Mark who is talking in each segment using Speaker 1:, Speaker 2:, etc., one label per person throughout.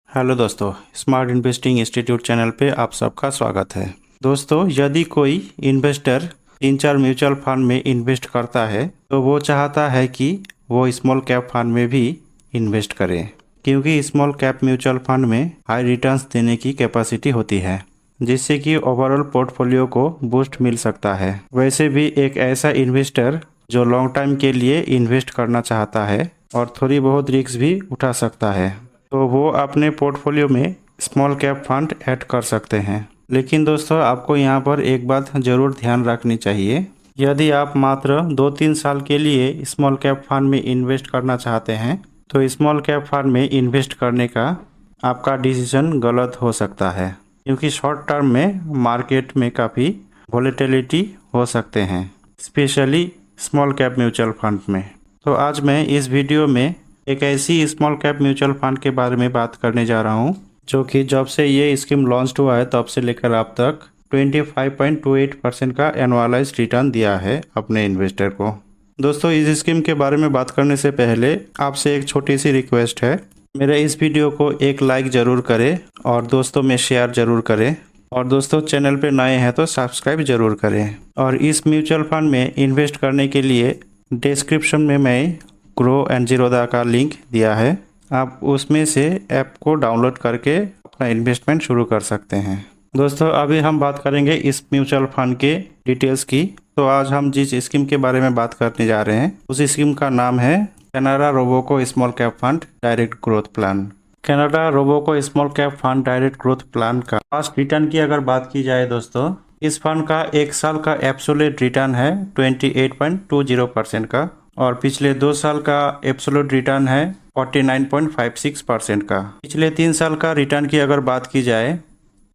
Speaker 1: Hello दोस्तों, smart investing institute channel पे आप सबका स्वागत है। दोस्तों, यदि कोई इन्वेस्टर 3-4 म्यूचुअल फंड में इन्वेस्ट करता है तो वो चाहता है कि वो स्मॉल कैप फंड में भी इन्वेस्ट करे, क्योंकि स्मॉल कैप म्यूचुअल फंड में हाई रिटर्न्स देने की कैपेसिटी होती है, जिससे कि ओवरऑल पोर्टफोलियो को बूस्ट मिल सकता है। वैसे भी एक ऐसा इन्वेस्टर जो लॉन्ग टाइम के लिए इन्वेस्ट करना चाहता है और थोड़ी बहुत रिस्क भी उठा सकता है, तो वो अपने पोर्टफोलियो में स्मॉल कैप फंड ऐड कर सकते हैं। लेकिन दोस्तों, आपको यहाँ पर एक बात ज़रूर ध्यान रखनी चाहिए। यदि आप मात्र 2-3 साल के लिए स्मॉल कैप फंड में इन्वेस्ट करना चाहते हैं तो स्मॉल कैप फंड में इन्वेस्ट करने का आपका डिसीजन गलत हो सकता है, क्योंकि शॉर्ट टर्म में मार्केट में काफ़ी वॉलेटिलिटी हो सकते हैं, specially small cap mutual fund में। तो आज मैं इस वीडियो में एक ऐसी स्मॉल कैप म्यूचुअल फंड के बारे में बात करने जा रहा हूँ जो कि जब से ये स्कीम लॉन्च हुआ है तब से लेकर अब तक 25.28% का एनुअलाइज रिटर्न दिया है अपने इन्वेस्टर को। दोस्तों, इस स्कीम के बारे में बात करने से पहले आपसे एक छोटी सी रिक्वेस्ट है। मेरे इस वीडियो को एक लाइक ज़रूर करें और दोस्तों में शेयर ज़रूर करें, और दोस्तों चैनल पर नए हैं तो सब्सक्राइब ज़रूर करें। और इस म्यूचुअल फंड में इन्वेस्ट करने के लिए डिस्क्रिप्शन में मैं ग्रो एंड जीरोधा का लिंक दिया है, आप उसमें से ऐप को डाउनलोड करके अपना इन्वेस्टमेंट शुरू कर सकते हैं। दोस्तों, अभी हम बात करेंगे इस म्यूचुअल फंड के डिटेल्स की। तो आज हम जिस स्कीम के बारे में बात करने जा रहे हैं उस स्कीम का नाम है Canara Robeco small cap fund direct growth plan. Canara Robeco small cap fund direct growth plan का फास्ट रिटर्न की अगर बात की जाए दोस्तों, इस फंड का एक साल का एब्सोल्यूट रिटर्न है 28.20% का, और पिछले 2 साल का एब्सोल्यूट रिटर्न है 49.56% का। पिछले 3 साल का रिटर्न की अगर बात की जाए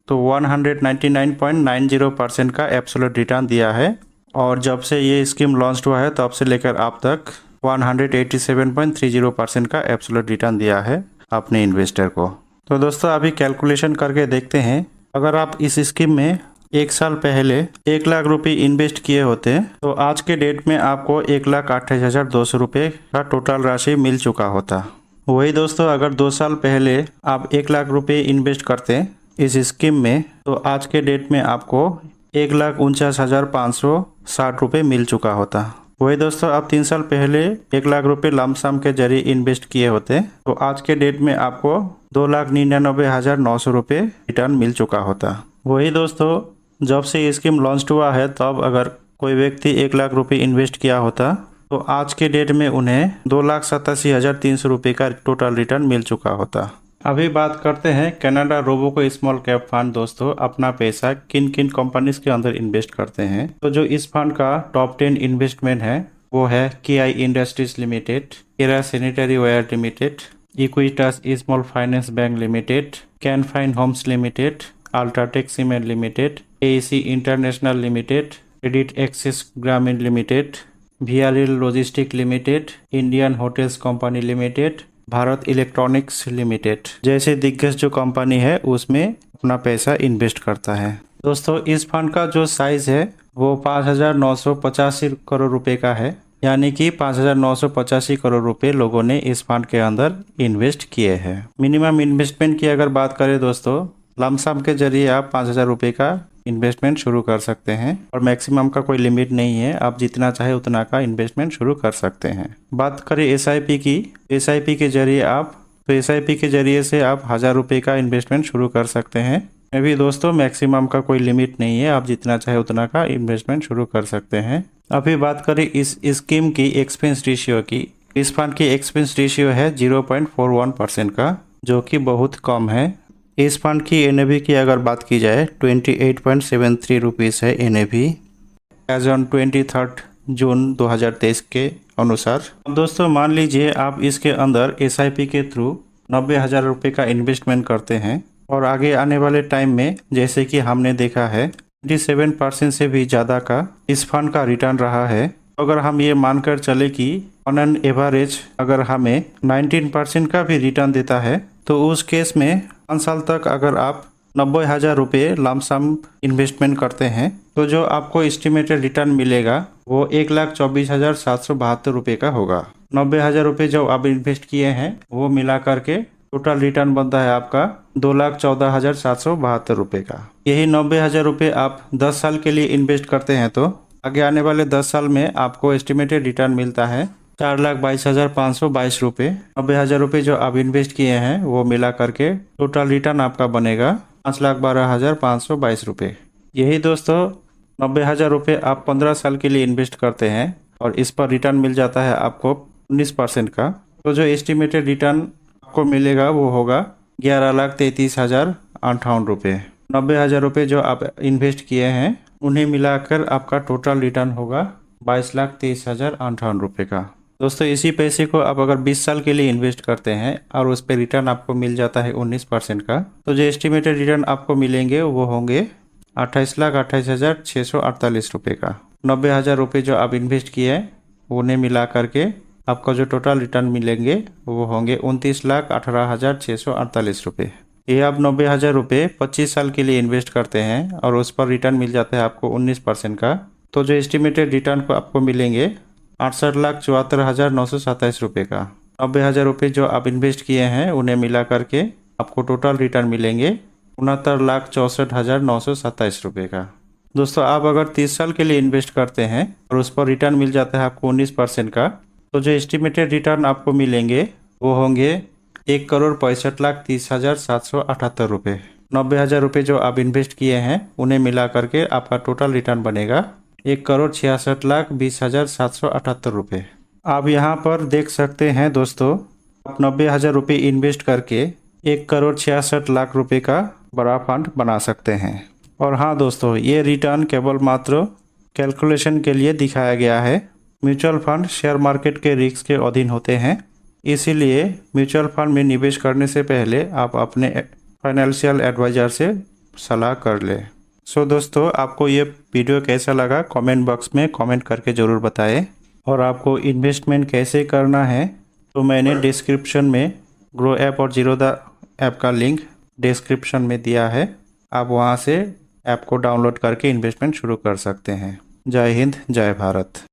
Speaker 1: तो 199.90% का एब्सोल्यूट रिटर्न दिया है, और जब से ये स्कीम लॉन्च हुआ है तब से लेकर अब तक 187.30% का एब्सोल्यूट रिटर्न दिया है अपने इन्वेस्टर को। तो दोस्तों, अभी कैलकुलेशन करके देखते हैं। अगर आप इस स्कीम में 1 साल पहले 1 लाख रुपये इन्वेस्ट किए होते तो आज के डेट में आपको 1,28,200 रुपये का टोटल राशि मिल चुका होता। वही दोस्तों, अगर 2 साल पहले आप 1 लाख रुपये इन्वेस्ट करते इस स्कीम में तो आज के डेट में आपको 1,49,560 रुपये मिल चुका होता। वही दोस्तों, आप 3 साल पहले 1 लाख रुपये लमसम के जरिए इन्वेस्ट किए होते तो आज के डेट में आपको 2,99,900 रुपये रिटर्न मिल चुका होता। वही दोस्तों, जब से ये स्कीम लॉन्च हुआ है तब अगर कोई व्यक्ति 1 लाख रुपये इन्वेस्ट किया होता तो आज के डेट में उन्हें 2,87,300 रुपये का टोटल रिटर्न मिल चुका होता। अभी बात करते हैं Canada Robeco small cap fund. दोस्तों, अपना पैसा किन किन कंपनीज के अंदर इन्वेस्ट करते हैं, तो जो इस फंड का टॉप 10 इन्वेस्टमेंट है वो है KI industries limited, Cera sanitary ware limited, Equitas small finance bank limited, can fin homes limited, UltraTech cement limited, AEC international limited, credit access Grameen limited, VRL logistic limited, Indian hotels company limited, Bharat electronics limited जैसे दिग्गज जो company है उसमें अपना पैसा invest करता है। दोस्तों, इस फंड का जो साइज है वो 5,985 करोड़ रुपए का है, यानी कि 5,985 करोड़ रुपए लोगों ने इस फंड के अंदर इन्वेस्ट किए हैं। मिनिमम इन्वेस्टमेंट की अगर बात करें दोस्तों, लमसम के जरिए आप 5,000 रुपये का इन्वेस्टमेंट शुरू कर सकते हैं, और मैक्सिमम का कोई लिमिट नहीं है, आप जितना चाहे उतना का इन्वेस्टमेंट शुरू कर सकते हैं। बात करें SIP की, SIP के जरिए SIP के जरिए से आप 1,000 रुपये का इन्वेस्टमेंट शुरू कर सकते हैं। अभी दोस्तों, मैक्सिमम का कोई लिमिट नहीं है, आप जितना चाहे उतना का इन्वेस्टमेंट शुरू कर सकते हैं। अभी बात करें इस स्कीम की एक्सपेंस रेशियो की। इस फंड की एक्सपेंस रेशियो है 0.41% का, जो कि बहुत कम है। इस फंड की NAV की अगर बात की जाए 28.73 रुपीज़ है NAV एज ऑन 23 जून 2023 के अनुसार। दोस्तों, मान लीजिए आप इसके अंदर SIP के थ्रू 90,000 रुपये का इन्वेस्टमेंट करते हैं, और आगे आने वाले टाइम में जैसे कि हमने देखा है 27% से भी ज़्यादा का इस फंड का रिटर्न रहा है। अगर हम ये मानकर चले कि ऑन एन एवरेज अगर हमें 19% का भी रिटर्न देता है तो उस केस में 5 साल तक अगर आप 90,000 रुपये लमसम इन्वेस्टमेंट करते हैं तो जो आपको एस्टिमेटेड रिटर्न मिलेगा वो 1,24,772 रुपये का होगा। 90,000 रुपये जो आप इन्वेस्ट किए हैं वो मिला करके टोटल रिटर्न बनता है आपका 2,14,772 रुपये का। यही 90,000 रुपये आप 10 साल के लिए इन्वेस्ट करते हैं तो आगे आने वाले 10 साल में आपको एस्टिमेटेड रिटर्न मिलता है 4,22,522 रुपये। 90,000 रुपये जो आप इन्वेस्ट किए हैं वो मिला करके टोटल रिटर्न आपका बनेगा 5,12,522 रुपये। यही दोस्तों 90,000 रुपये आप 15 साल के लिए इन्वेस्ट करते हैं और इस पर रिटर्न मिल जाता है आपको 19% का। तो जो एस्टिमेटेड रिटर्न आपको मिलेगा वो होगा 11,33,058 रुपये। 90,000 रुपये जो आप इन्वेस्ट किए हैं उन्हें मिलाकर आपका टोटल रिटर्न होगा 22,23,058 रुपये का। दोस्तों इसी पैसे को आप अगर 20 साल के लिए इन्वेस्ट करते हैं और उस पर रिटर्न आपको मिल जाता है 19% का, तो जो एस्टिमेटेड रिटर्न आपको मिलेंगे वो होंगे 28,28,648 रुपये का। 90,000 रुपये जो आप इन्वेस्ट किए हैं उन्हें मिला करके आपको जो टोटल रिटर्न मिलेंगे वो होंगे 29,18,648 रुपये। ये आप 90,000 रुपये 25 साल के लिए इन्वेस्ट करते हैं और उस पर रिटर्न मिल जाता है आपको 19% का, तो जो एस्टिमेटेड रिटर्न को आपको मिलेंगे 68,74,927 रुपये का। 90,000 रुपये जो आप इन्वेस्ट किए हैं उन्हें मिला करके आपको टोटल रिटर्न मिलेंगे 69,64,927 रुपये का। दोस्तों आप अगर 30 साल के लिए इन्वेस्ट करते हैं और उस पर रिटर्न मिल जाता है आपको 19% का, तो जो एस्टिमेटेड रिटर्न आपको मिलेंगे वो होंगे 1,65,30,778 रुपये। 90,000 रुपये जो आप इन्वेस्ट किए हैं उन्हें मिला करके आपका टोटल रिटर्न बनेगा 1,66,20,778 रुपये। आप यहाँ पर देख सकते हैं दोस्तों, आप 90,000 रुपये इन्वेस्ट करके 1,66,00,000 रुपये का बड़ा फंड बना सकते हैं। और हाँ दोस्तों, ये रिटर्न केवल मात्र कैलकुलेशन के लिए दिखाया गया है। म्यूचुअल फंड शेयर मार्केट के रिस्क के अधीन होते हैं, इसीलिए म्यूचुअल फंड में निवेश करने से पहले आप अपने फाइनेंशियल एडवाइज़र से सलाह कर लें। सो दोस्तों आपको ये वीडियो कैसा लगा कमेंट बॉक्स में कमेंट करके ज़रूर बताएं। और आपको इन्वेस्टमेंट कैसे करना है तो मैंने डिस्क्रिप्शन में ग्रो ऐप और जीरोधा ऐप का लिंक डिस्क्रिप्शन में दिया है, आप वहाँ से ऐप को डाउनलोड करके इन्वेस्टमेंट शुरू कर सकते हैं। जय हिंद, जय भारत।